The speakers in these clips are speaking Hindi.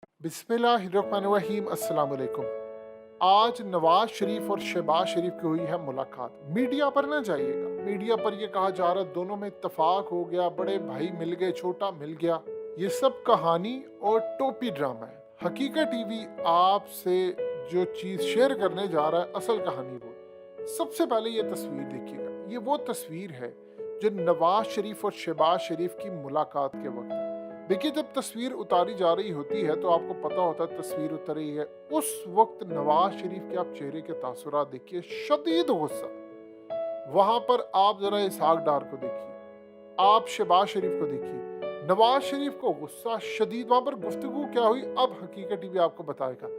बिस्मिल्लाहिर्रहमानिर्रहीम। अस्सलाम वालेकुम। आज नवाज शरीफ और शहबाज शरीफ की हुई है मुलाकात। मीडिया पर ना जाइएगा, मीडिया पर यह कहा जा रहा है दोनों में इत्तफाक हो गया, बड़े भाई मिल गए, छोटा मिल गया। ये सब कहानी और टोपी ड्रामा है। हकीकत टीवी आपसे जो चीज़ शेयर करने जा रहा है, असल कहानी वो। सबसे पहले ये तस्वीर देखिएगा, ये वो तस्वीर है जो नवाज शरीफ और शहबाज शरीफ की मुलाकात के वक्त है। देखिए, जब तस्वीर उतारी जा रही होती है तो आपको पता होता है तस्वीर उतर रही है। उस वक्त नवाज शरीफ के आप चेहरे के तासुरात देखिए, शदीद गुस्सा। वहां पर आप जरा इसहाक डार को देखिए, आप शहबाज शरीफ को देखिए, नवाज शरीफ को गुस्सा शदीद। वहां पर गुफ्तगू क्या हुई अब हकीकत टीवी आपको बताएगा।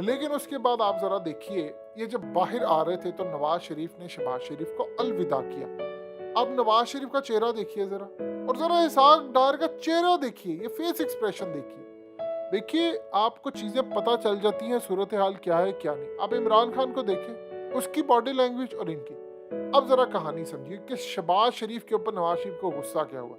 लेकिन उसके बाद आप जरा देखिए, ये जब बाहर आ रहे थे तो नवाज शरीफ ने शहबाज शरीफ को अलविदा किया। अब नवाज शरीफ का चेहरा देखिए जरा, और जरा इसहाक डार का चेहरा देखिए, ये फेस एक्सप्रेशन देखिए। देखिए, आपको चीजें पता चल जाती हैं सूरत हाल क्या है क्या नहीं। आप इमरान खान को देखें, उसकी बॉडी लैंग्वेज और इनकी। अब जरा कहानी समझिए कि शहबाज शरीफ के ऊपर नवाज शरीफ को गुस्सा क्या हुआ।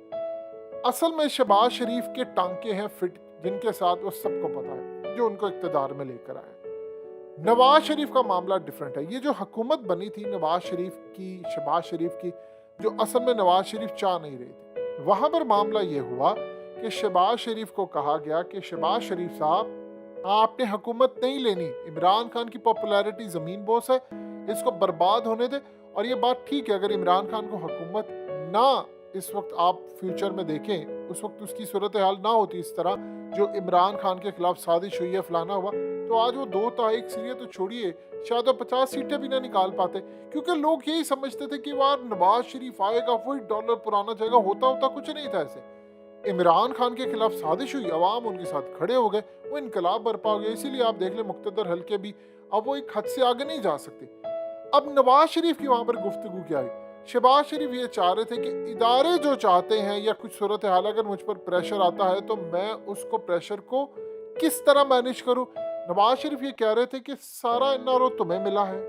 असल में शहबाज शरीफ के टांके हैं फिट, जिनके साथ वो सबको पता है, जो उनको इक्तदार में लेकर आए। नवाज शरीफ का मामला डिफरेंट है। ये जो हुकूमत बनी थी नवाज शरीफ की, शहबाज शरीफ की, जो असल में नवाज शरीफ चाह नहीं रहे थे, वहां पर मामला ये हुआ कि शहबाज शरीफ को कहा गया कि शहबाज शरीफ साहब, आपने हुकूमत नहीं लेनी, इमरान खान की पॉपुलैरिटी जमीन बोस है, इसको बर्बाद होने दे। और ये बात ठीक है, अगर इमरान खान को हुकूमत ना, इस वक्त आप फ्यूचर में देखें, उस वक्त उसकी सूरत हाल ना होती इस तरह, जो इमरान खान के खिलाफ साजिश हुई है, फलाना हुआ, तो आज वो 2 तारीख सीरिया तो छोड़िए, शायद वो 50 सीटें भी ना निकाल पाते। क्योंकि लोग यही समझते थे कि वार नवाज शरीफ आएगा, वही डॉलर पुराना जाएगा। होता कुछ नहीं था ऐसे। इमरान खान के खिलाफ साजिश हुई, अवाम उनके साथ खड़े हो गए, वो इनकलाब बरपा हो गया। इसीलिए आप देख ले मुक्तदर हल्के भी अब वो एक हद से आगे नहीं जा सकते। अब नवाज शरीफ की वहां पर गुफ्तगू क्या आई। शहबाज शरीफ ये चाह रहे थे कि इदारे जो चाहते हैं या कुछ सूरत हाल अगर मुझ पर प्रेशर आता है तो मैं उसको प्रेशर को किस तरह मैनेज करूं। नवाज शरीफ ये कह रहे थे कि सारा एनआरओ तुम्हें मिला है,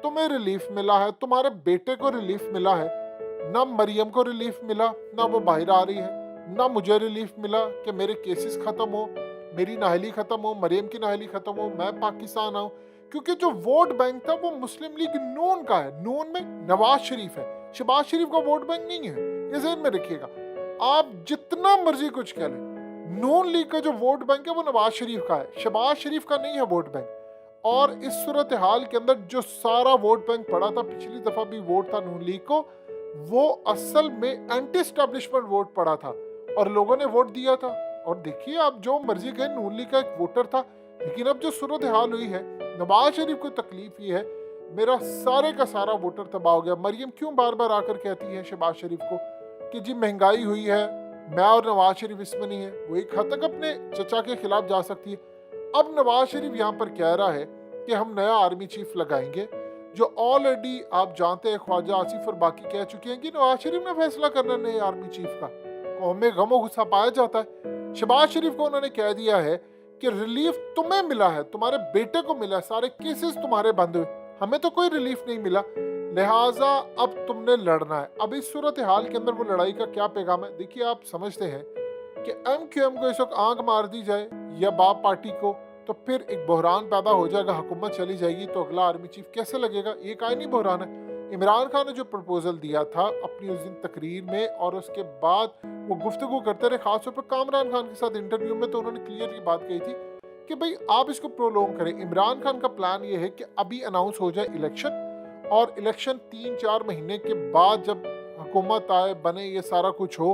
तुम्हें रिलीफ मिला है, तुम्हारे बेटे को रिलीफ मिला है, ना मरियम को रिलीफ मिला, ना वो बाहर आ रही है, ना मुझे रिलीफ मिला कि मेरे केसेस खत्म हो, मेरी नाहली खत्म हो, मरियम की नाहली खत्म हो, मैं पाकिस्तान आऊं। क्योंकि जो वोट बैंक था वो मुस्लिम लीग नून का है, नून में नवाज शरीफ है, शहबाज शरीफ का वोट बैंक नहीं है। ये ज़हन में रखिएगा। आप जितना मर्जी कुछ कह लें, नून लीग का जो वोट बैंक है वो नवाज शरीफ का है, शहबाज शरीफ का नहीं है वोट बैंक। और इस सूरत हाल के अंदर जो सारा वोट बैंक पड़ा था, पिछली दफा भी वोट था नून लीग को, वो असल में एंटी स्टैब्लिशमेंट वोट पड़ा था और लोगों ने वोट दिया था। और देखिए, आप जो मर्जी कहें, नून लीग का एक वोटर था। लेकिन अब जो सूरत हाल हुई है, नवाज शरीफ को तकलीफ ये है, मेरा सारे का सारा वोटर तबाह हो गया। मरियम क्यों बार बार आकर कहती है शहबाज शरीफ को कि जी महंगाई हुई है, मैं और नवाज शरीफ इसमें नहीं है। वो एक हद तक अपने चचा के खिलाफ जा सकती है। अब नवाज शरीफ यहाँ पर कह रहा है कि हम नया आर्मी चीफ लगाएंगे, जो ऑलरेडी आप जानते हैं ख्वाजा आसिफ और बाकी कह चुके हैं कि नवाज शरीफ ने फैसला करना नए आर्मी चीफ का। कौम में गम और गुस्सा पाया जाता है। शहबाज शरीफ को उन्होंने कह दिया है कि रिलीफ तुम्हें मिला है, तुम्हारे बेटे को मिला, सारे केसेस तुम्हारे बंद हुए, हमें तो कोई रिलीफ नहीं मिला, लिहाजा अब तुमने लड़ना है। अब इस सूरत हाल के अंदर वो लड़ाई का क्या पैगाम है। देखिए, आप समझते हैं कि MQM को इस वक्त आंख मार दी जाए या बाप पार्टी को, तो फिर एक बहरान पैदा हो जाएगा, हुकूमत चली जाएगी, तो अगला आर्मी चीफ कैसे लगेगा। ये कायनी बहरान है। इमरान खान ने जो प्रपोजल दिया था अपनी उस दिन तकरीर में, और उसके बाद वो गुफ्तगू करते रहे, खासतौर पर कामरान खान के साथ इंटरव्यू में, तो उन्होंने क्लियर ये बात कही थी कि भाई आप इसको प्रोलॉन्ग करें। इमरान खान का प्लान ये है कि अभी अनाउंस हो जाए इलेक्शन, और इलेक्शन 3-4 महीने के बाद जब हुकूमत आए, बने, ये सारा कुछ हो,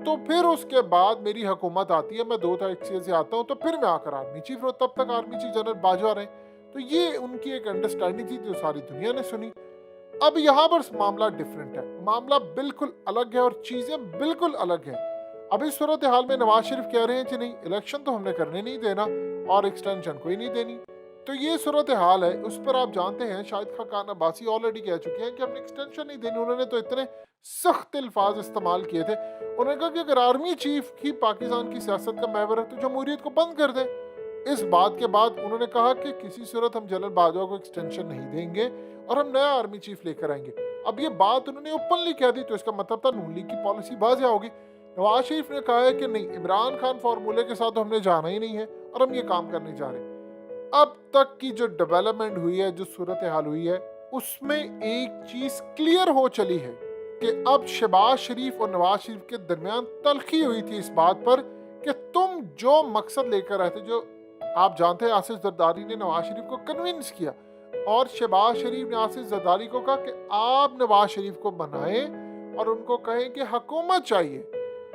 तो फिर उसके बाद मेरी हुकूमत आती है, मैं 2 तारीख से आता हूँ, तो फिर मैं आकर आर्मी चीफ हूँ। तब तक आर्मी चीफ जनरल बाजवा रहे। तो ये उनकी एक अंडरस्टैंडिंग थी जो सारी दुनिया ने सुनी। अब यहाँ पर मामला डिफरेंट है, मामला बिल्कुल अलग है और चीजें बिल्कुल अलग है। अब इस सूरत हाल में नवाज शरीफ कह रहे हैं कि नहीं, इलेक्शन तो हमने करने नहीं देना और एक्सटेंशन कोई नहीं देनी। तो ये सूरत हाल है। उस पर आप जानते हैं शाहिद खान अब्बासी ऑलरेडी कह चुके हैं कि हमने एक्सटेंशन नहीं देनी। उन्होंने तो इतने सख्त अल्फाज इस्तेमाल किए थे। उन्होंने कहा कि अगर आर्मी चीफ ही पाकिस्तान की सियासत का महवर है तो जमहूरियत को बंद कर दें। इस बात के बाद उन्होंने कहा कि किसी सूरत हम जनरल बाजवा को एक्सटेंशन नहीं देंगे और हम नया आर्मी चीफ लेकर आएंगे। अब ये बात उन्होंने ओपनली कह दी, तो इसका मतलब था नून लीग की पॉलिसी वाज़ेह होगी। नवाज शरीफ ने कहा है कि नहीं, इमरान खान फार्मूले के साथ तो हमने जाना ही नहीं है और हम ये काम करने जा रहे हैं। अब तक की जो डेवलपमेंट हुई है, जो सूरत हाल हुई है, उसमें एक चीज क्लियर हो चली है कि अब शहबाज शरीफ और नवाज शरीफ के दरमियान तल्खी हुई थी इस बात पर कि तुम जो मकसद लेकर आए थे, जो आप जानते हैं आसिफ जरदारी ने नवाज शरीफ को कन्विंस किया और शहबाज शरीफ ने आसिफ जरदारी को कहा कि आप नवाज शरीफ को बनाएं और उनको कहें कि हुकूमत चाहिए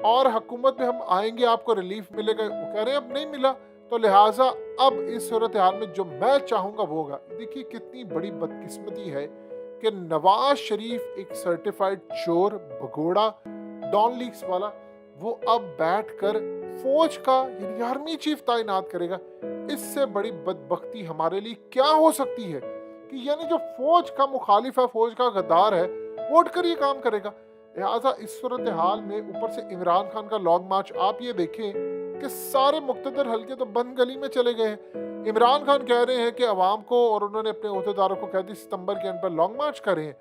और हुकूमत में हम आएंगे, आपको रिलीफ मिलेगा। वो कह रहे हैं अब नहीं मिला, तो लिहाजा अब इस सूरत हाल में जो मैं चाहूंगा वो होगा। देखिए कितनी बड़ी बदकिस्मती है कि नवाज शरीफ एक सर्टिफाइड चोर, भगोड़ा, डॉन लीक्स वाला, वो अब बैठकर फौज का यानी आर्मी चीफ तैनात करेगा। इससे बड़ी बदबख्ती हमारे लिए क्या हो सकती है कि यानी जो फौज का मुखालिफ है, फौज का गद्दार है, वो उठकर ये काम करेगा। लिहाजा इस सूरत हाल में ऊपर से इमरान खान का लॉन्ग मार्च, आप ये देखें कि सारे मुक्तदर हल्के तो बंद गली में चले गए हैं। इमरान खान कह रहे हैं कि अवाम को, और उन्होंने अपने अहदेदारों को कह दी सितंबर के एंड पर लॉन्ग मार्च करें,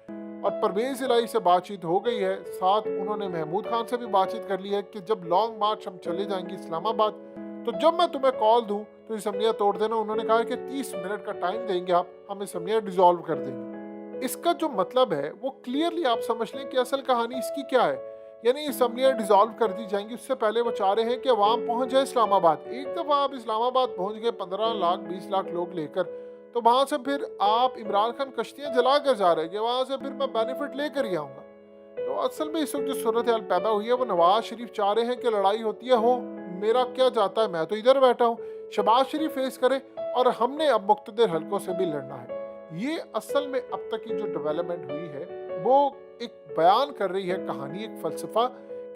और परवेज इलाही से बातचीत हो गई है, साथ उन्होंने महमूद खान से भी बातचीत कर ली है कि जब लॉन्ग मार्च हम चले जाएंगे इस्लामाबाद, तो जब मैं तुम्हें कॉल दूं तो असम्बलियाँ तोड़ देना। उन्होंने कहा कि 30 मिनट का टाइम देंगे आप, हम असम्बलियाँ डिसॉल्व कर देंगे। इसका जो मतलब है वो क्लियरली आप समझ लें कि असल कहानी इसकी क्या है, यानी असम्बलियाँ डिसॉल्व कर दी जाएंगी। उससे पहले वो चाह रहे हैं कि अवाम पहुंच जाए इस्लामाबाद। एक दफ़ा आप इस्लामाबाद पहुंच गए 15 लाख 20 लाख लोग लेकर, तो वहां से फिर आप इमरान खान कश्तियां जला कर जा रहे हैं कि वहां से फिर मैं बेनिफिट लेकर ही आऊँगा। तो असल में इस वक्त जो सूरत हाल पैदा हुई है वो नवाज शरीफ चाह रहे हैं कि लड़ाई होती है, हो मेरा क्या जाता है, मैं तो इधर बैठा हूँ, शहबाज शरीफ फेस करे और हमने अब मुक्तदर हल्कों से भी लड़ना है। ये असल में अब तक की जो डेवलपमेंट हुई है वो एक बयान कर रही है कहानी, एक फलसफा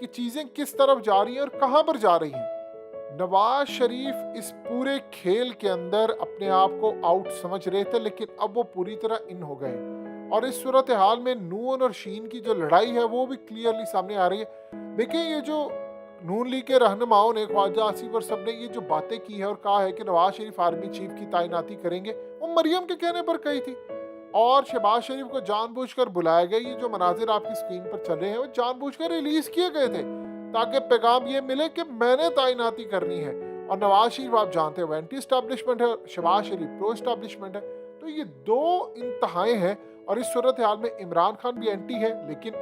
कि चीज़ें किस तरफ जा रही हैं और कहाँ पर जा रही हैं। नवाज शरीफ इस पूरे खेल के अंदर अपने आप को आउट समझ रहे थे, लेकिन अब वो पूरी तरह इन हो गए और इस सूरत हाल में नून और शीन की जो लड़ाई है वो भी क्लियरली सामने आ रही है। देखिए ये जो नून लीग के रहनुमाओं ने, ख्वाजा आसिफ और सब ने ये जो बातें की है और कहा है कि नवाज शरीफ आर्मी चीफ की तैनाती करेंगे, वो मरियम के कहने पर कही थी और शहबाज शरीफ को जानबूझकर बुलाया गया। ये जो मनाजिर आपकी स्क्रीन पर चल रहे हैं वो जानबूझकर रिलीज किए गए थे ताकि पैगाम ये मिले कि मैंने तैनाती करनी है। और नवाज शरीफ आप जानते हैं एंटी एस्टैब्लिशमेंट है, शहबाज शरीफ प्रो एस्टैब्लिशमेंट है। तो ये दो इंतहाएं हैं और इस सूरत हाल में इमरान खान भी एंटी है, लेकिन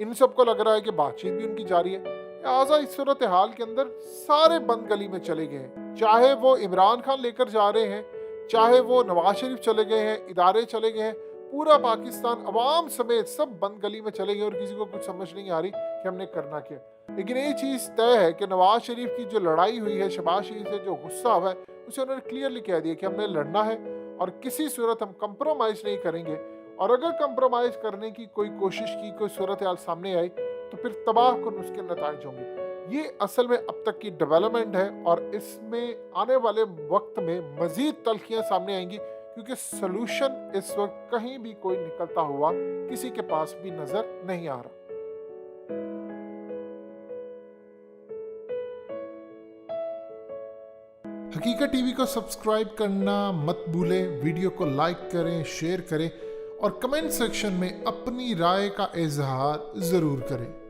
इन सबको लग रहा है कि बातचीत भी उनकी जारी है। लिहाजा इस सूरत हाल के अंदर सारे बंद गली में चले गए हैं, चाहे वो इमरान खान लेकर जा रहे हैं, चाहे वो नवाज शरीफ चले गए हैं, इदारे चले गए हैं, पूरा पाकिस्तान अवाम समेत सब बंद गली में चले गए और किसी को कुछ समझ नहीं आ रही कि हमने करना क्या। लेकिन ये चीज़ तय है कि नवाज शरीफ की जो लड़ाई हुई है, शहबाज शरीफ से जो गुस्सा हुआ है, उसे उन्होंने क्लियरली कह दिया कि हमने लड़ना है और किसी सूरत हम कंप्रोमाइज़ नहीं करेंगे। और अगर कंप्रोमाइज़ करने की कोई कोशिश की, कोई सूरत हाल सामने आई, तो फिर तबाहकुन उसके नताइज होंगे। ये असल में अब तक की डेवलपमेंट है और इसमें आने वाले वक्त में मज़ीद तल्खियाँ सामने आएंगी, क्योंकि सलूशन इस वक्त कहीं भी कोई निकलता हुआ किसी के पास भी नज़र नहीं आ रहा। हकीकत टीवी को सब्सक्राइब करना मत भूलें, वीडियो को लाइक करें, शेयर करें और कमेंट सेक्शन में अपनी राय का इजहार ज़रूर करें।